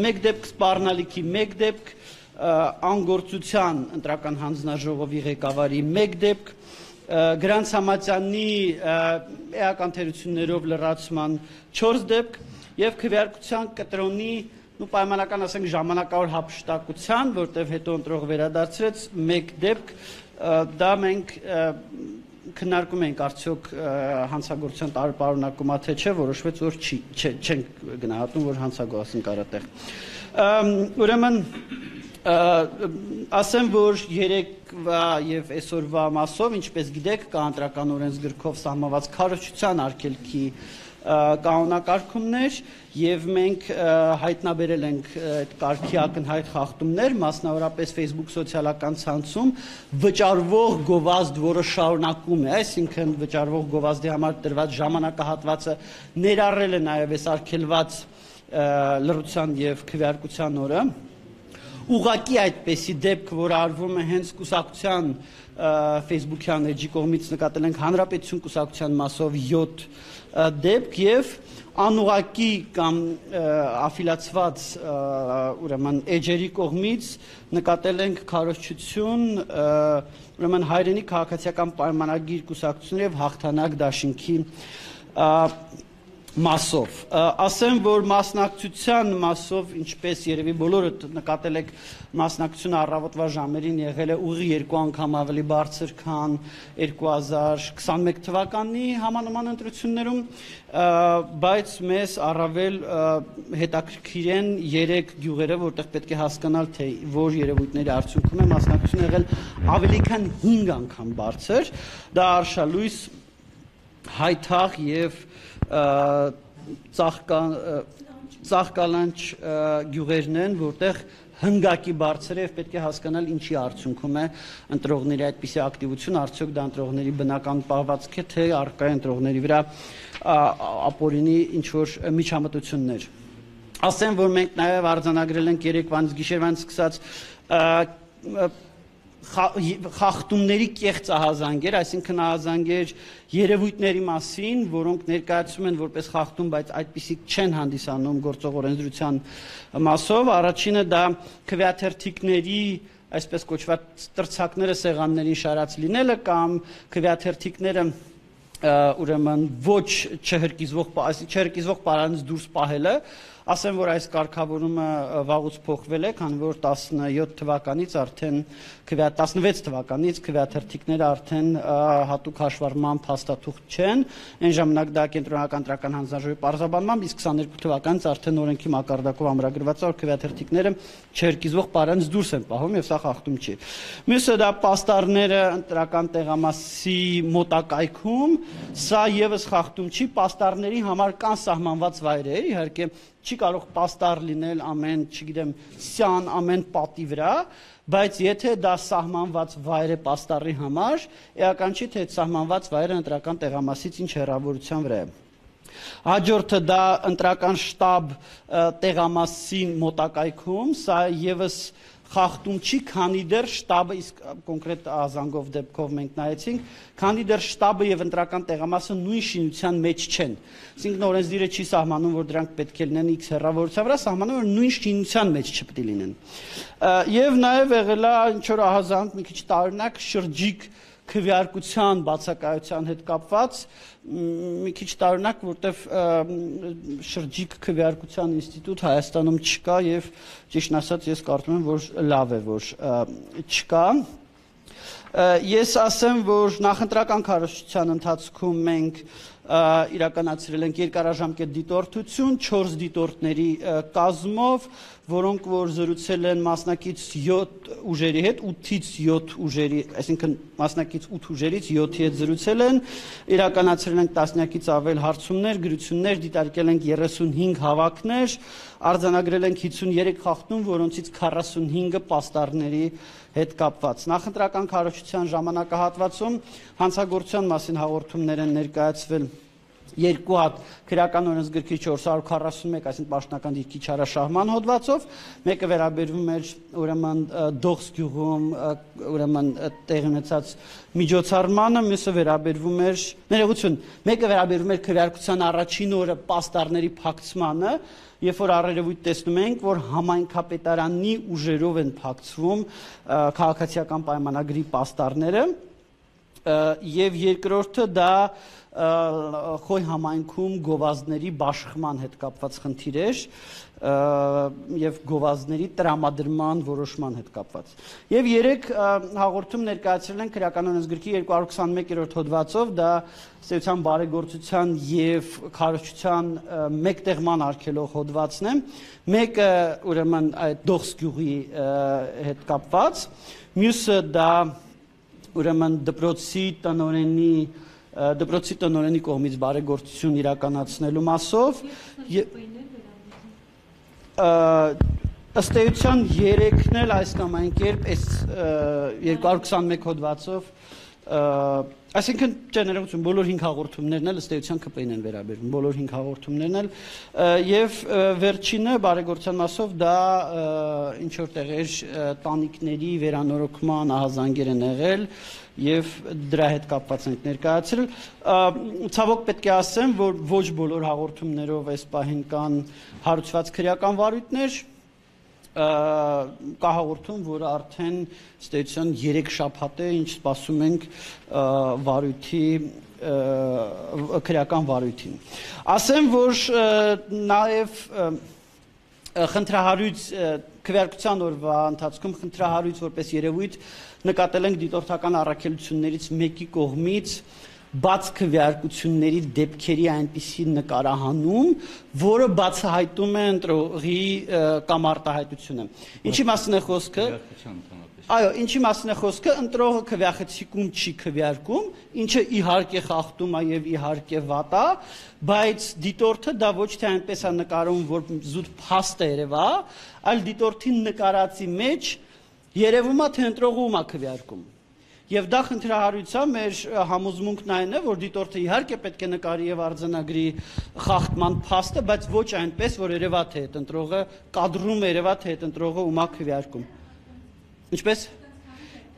մեկ դեպք սպառնալիքի, մեկ դեպք անգործության ընտրական հանձնաժողովի ղեկավարի, մեկ դեպք Գրանց Համատյանի էական թերություններով լրացման 4 դեպք եւ քվեարկության կտրոնի պայմանական ասենք ժամանակավոր հափշտակության, որտեղ հետո ընտրող վերադարձրեց մեկ դեպք, դա մենք քննարկում ենք արդյոք հանցագործության տարապարունակումա թե չէ, որոշվեց որ չենք գնահատում, որ հանցագործն կարատեղ։ Ուրեմն ասեմ, որ երեկվա եւ այսօրվա մասով, ինչպես գիտեք, կա ընտրական օրենսգրքով սահմանված քարոզչության արգելքի կանոնակարգումներ եւ մենք հայտնաբերել ենք այդ կարգի ակնհայտ խախտումներ, մասնավորապես Facebook սոցիալական ցանցում վճարվող գովազդ, որը շարունակում է, այսինքն վճարվող գովազդի համար տրված ժամանակահատվածը ներառել է նաեւ այս արգելված լրության եւ քվեարկության օրը։ Ուղղակի այդպեսի դեպք, որ արվում է հենց կուսակցության Facebook-յան էջի կողմից նկատել ենք Հանրապետություն կուսակցության մասով 7 դեպք եւ անուղղակի կամ աֆիլացված ուրեմն էջերի կողմից նկատել ենք քարոզչություն ուրեմն հայրենի քաղաքացիական պայմանագիր կուսակցություն եւ հաղթանակ դաշինքի մասով, ասեմ, որ մասնակցության մասով, ինչպես երևի բոլորդ նկատել եք մասնակցությունը առավոտվա ժամերին եղել է ուղի 2 անգամ ավելի բարձր, քան 2021 թվականի համանման ընտրություններում, բայց մեզ առավել հետաքրքիր են 3 գյուղերը, որտեղ պետք է հասկանալ, թե որ երևույթների արդյունքում է մասնակցությունը եղել ավելի քան 5 անգամ բարձր, դա Արշալույս, Հայթաղ եւ ծաղկալանչ գյուղերն են, որտեղ հնգակի բարձր է եւ պետք է հասկանալ ինչի արդյունքում է ընտրողների այդպիսի ակտիվություն, արդյոք դա ընտրողների բնական պահվածք է, թե առկա է ընտրողների վրա ապօրինի ինչ որ միջամտություններ։ Ասեմ, որ մենք նաեւ արձանագրել ենք երեկվանից գիշերվանից սկսած խախտումների կեղծ ահազանգեր, այսինքն ահազանգեր երևույթների մասին, որոնք ներկայացում են որպես խախտում, բայց այդպիսիք չեն հանդիսանում գործող օրենսդրության մասով։ Առաջինը դա քվեաթերթիկների այսպես կոչված տրցակները սեղաններին շարած լինելը կամ քվեաթերթիկները ուրեմն ոչ չհրկիզվող պարանից դուրս պահելը, ասեմ, որ այս կարգավորումը վաղուց փոխվել է, քանի որ 17 թվականից արդեն 16 թվականից քվեաթերթիկները արդեն հատուկ հաշվառման փաստաթուղթ չեն, այն ժամանակ դա կենտրոնական ընտրական հանձնաժողովի պարզաբանմամբ, իսկ 22 թվականից արդեն օրենքի մակարդակով ամրագրված է, որ քվեաթերթիկները չհրկիզվող պարանից դուրս են պահում եւ սա խախտում չի։ Մյուսը դա պաստառները ընտրական տեղամասի մոտակայքում, սա եւս խախտում չի, պաստառների համար կան սահմանված վայրեր, իհարկե չի կարող պաստառ լինել ամեն, չգիտեմ, սյան, ամեն պատի վրա, բայց եթե դա սահմանված վայր է պաստառի համար, էական չի, թե այդ սահմանված վայրը ընտրական տեղամասից ինչ հեռավորության վրա է։ Հաջորդը դա ընտրական շտաբ տեղամասի մոտակայքում, սա եւս խախտում չի, քանի դեռ շտաբը, իսկ կոնկրետ ահազանգով դեպքով մենք նայեցինք, քանի դեռ շտաբը եւ ընտրական տեղամասը նույն շինության մեջ չեն։ Այսինքն օրենսդիրը չի սահմանում, որ դրանք պետք է լինեն X հեռավորության վրա, սահմանում որ նույն շինության մեջ չպետք է լինեն։ Եվ նաեւ եղել է ինչ որ ահազանգ մի քիչ տարօրինակ շրջիկ քվեարկության բացակայության հետ կապված, մի քիչ տարօրինակ, որտեվ շրջիկ քվեարկության ինստիտուտ Հայաստանում չկա եւ ճիշտն ասած ես կարծում եմ, որ լավ է, որ չկա։ Ես ասեմ, որ նախընտրական քարոզչության ընթացքում մենք իրականացրել ենք երկարաժամկետ դիտորդություն 4 դիտորդների կազմով, որոնք որ զրուցել են մասնակից 7 ուժերի հետ, 8-ից 7 ուժերի, այսինքն մասնակից 8 ուժերից 7-ի հետ զրուցել են, իրականացրել ենք տասնյակից ավել հարցումներ, գրություններ, դիտարկել ենք 35 հավաքներ, արձանագրել ենք 53 խախտում, որոնցից 45-ը պաստառների հետ կապված։ Նախընտրական քարոզչության ժամանակահատվածում հանցագործության մասին հաղորդումներ են ներկայացվել երկու հատ քրեական օրենսգրքի 441, այսինքն պաշտոնական դիրքի չարաշահման հոդվածով, մեկը վերաբերվում էր ուրեմն Դողս գյուղում ուրեմն տեղի ունեցած միջոցառմանը, մյուսը վերաբերվում էր ներողություն, մեկը վերաբերվում էր քվեարկության առաջին օրը պաստառների փակցմանը, երբ որ առերևույթ տեսնում ենք, որ համայնքապետարանի ուժերով են փակցվում քաղաքացիական պայմանագրի պաստառները, եւ երկրորդը դա Խոյ համայնքում գովազդների բաշխման հետ կապված խնդիր էր եւ գովազդների տրամադրման որոշման հետ կապված։ Եվ 3 հաղորդում ներկայացրել են քրեական օրենսգրքի 221-րդ հոդվածով, դա ստեյցիան բարեգործության եւ քարոզչության մեկտեղման արգելող հոդվածն է։ Մեկը ուրեմն այդ Դողս գյուղի հետ կապված, մյուսը դա ուրեմն դպրոցի տնօրենի կողմից բարեգործություն իրականացնելու մասով ըստ էության 3-ն էլ այս կամ այն կերպ այս 221 հոդվածով այսինքն ներողություն բոլոր 5 հաղորդումներն էլ ըստ էության ԿՊ-ին են վերաբերվում, բոլոր 5 հաղորդումներն էլ եւ վերջինը բարեգործության մասով դա ինչ որ տեղեր տանիքների վերանորոգման ահազանգեր են եղել եւ դրա հետ կապված ենք ներկայացրել ցավոք պետք է ասեմ որ ոչ բոլոր հաղորդումներով այս պահին կան հարուցված քրեական վարույթներ կա հաղորդում, որը արդեն ստեյցիան 3 շաբաթ է, ինչ սպասում ենք վարույթի քրեական վարույթին։ Ասեմ, որ նաև խնդրահարույց քվեարկության օրվա ընթացքում խնդրահարույց որպես երևույթ նկատել ենք դիտորդական առաքելություններից մեկի կողմից բաց քվեարկությունների դեպքերի այնպիսի նկարահանում, որը բացահայտում է ընտրողի կամ արտահայտությունը։ Ինչի մասին է խոսքը։ Այո, ինչի մասին է խոսքը, ընտրողը քվեախցիկում չի քվեարկում, ինչը իհարկե խախտում է եւ իհարկե վատ է, բայց դիտորդը դա ոչ թե այնպես է նկարում, որ զուտ փաստ է երևա, այլ դիտորդին նկարածի մեջ երևում է թե ընտրողը ում է քվեարկում։ Եվ դա խնդրահարույցա մեր համոզմունքն այն է, որ դիտորդը իհարկե պետք է նկարի եւ արձանագրի խախտման փաստը, բայց ոչ այնպես, որ երևա թե այդ ընտրողը կադրում է երևա թե այդ ընտրողը ում է քվեարկում։ Ինչպես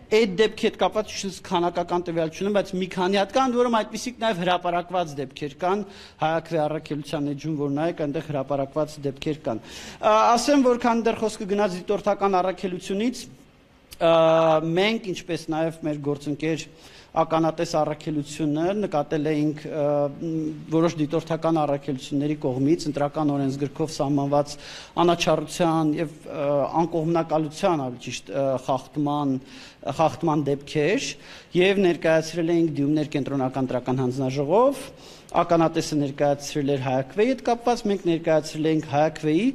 այդ դեպքի հետ կապված քանակական տվյալություն, բայց մի քանի հատ կան, որում այդպիսիք նաև հրապարակված դեպքեր կան, հայաքվե առաքելության էջում, որ նայեք, այնտեղ հրապարակված դեպքեր կան։ Ասեմ, որ քան դեռ խոսքը գնաց դիտորդական առաքելությունից, մենք, ինչպես նաև մեր գործընկեր ականատես առաքելությունը նկատել էինք որոշ դիտորդական առաքելությունների կողմից ընտրական օրենսգրքով սահմանված անաչառության եւ անկողմնակալության ավելի ճիշտ խախտման դեպքեր եւ ներկայացրել էինք դիմումներ կենտրոնական տրական հանձնաժողով ականատեսը ներկայացրել էր հայաքվեի հետ կապված մենք ներկայացրել էինք հայաքվեի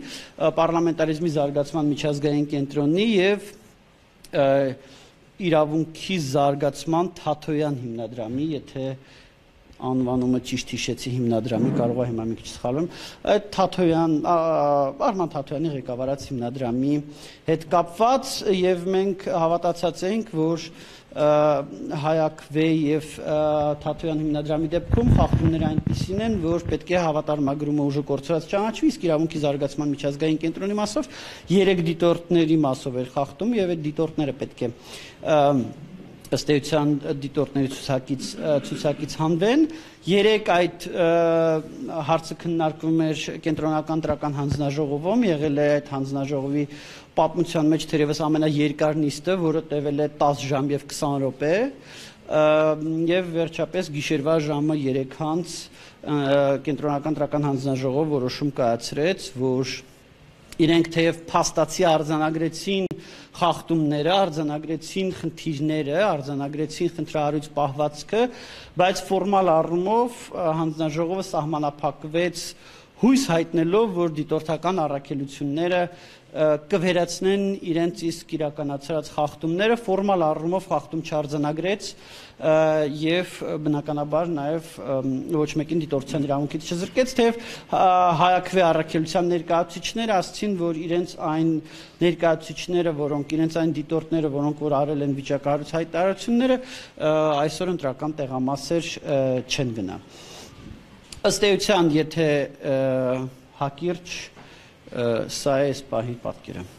պարլամենտարիզմի զարգացման միջազգային կենտրոնի եւ իրավունքի զարգացման Թաթոյան հիմնադրամի, եթե անվանումը ճիշտ հիշեցի հիմնադրամի, կարող է հիմա մի քիչ սխալվեմ, այդ Թաթոյան, Արման Թաթոյանի ղեկավարած հիմնադրամի հետ կապված եւ մենք հավատացած էինք, որ հայաքվե եւ Թաթոյան հիմնադրամի դեպքում խախտումները այնպիսին են, որ պետք է հավատարմագրումը ուժը կորցրած ճանաչվի, իսկ իրավունքի զարգացման միջազգային կենտրոնի մասով 3 դիտորդների մասով էր խախտում եւ այդ դիտորդները պետք է ըստ էության դիտորդների ցուցակից հանվեն 3 այդ հարցը քննարկվում էր կենտրոնական տրական հանձնաժողովում եղել է այդ հանձնաժողովի պատմության մեջ թերևս ամենաերկար նիստը, որը տևել է 10 ժամ եւ 20 րոպե եւ վերջապես գիշերվա ժամը 3-ից կենտրոնական տրական հանձնաժողով որոշում կայացրեց, որ իրենք թեև փաստացի արձանագրեցին խախտումները, արձանագրեցին խնդիրները, արձանագրեցին խնդրահարույց պահվածքը, բայց ֆորմալ առումով հանձնաժողովը սահմանափակվեց հույս հայտնելով, որ դիտորդական առաքելությունները կվերացնեն իրենց իսկ իրականացրած խախտումները, ֆորմալ առումով խախտում չարձանագրեց եւ բնականաբար նաեւ ոչ մեկին դիտորդության իրավունքից չզրկեց, թեև հայաքվե առաքելության ներկայացուցիչները ասացին, որ իրենց այն ներկայացուցիչները, որոնք իրենց այն դիտորդները, որոնք որ արել են վիճակահարույց հայտարարությունները, այսօր ընտրական տեղամասեր չեն գնա։ Ըստ էության, եթե հակիրճ, սա է այս պահի պատկերը։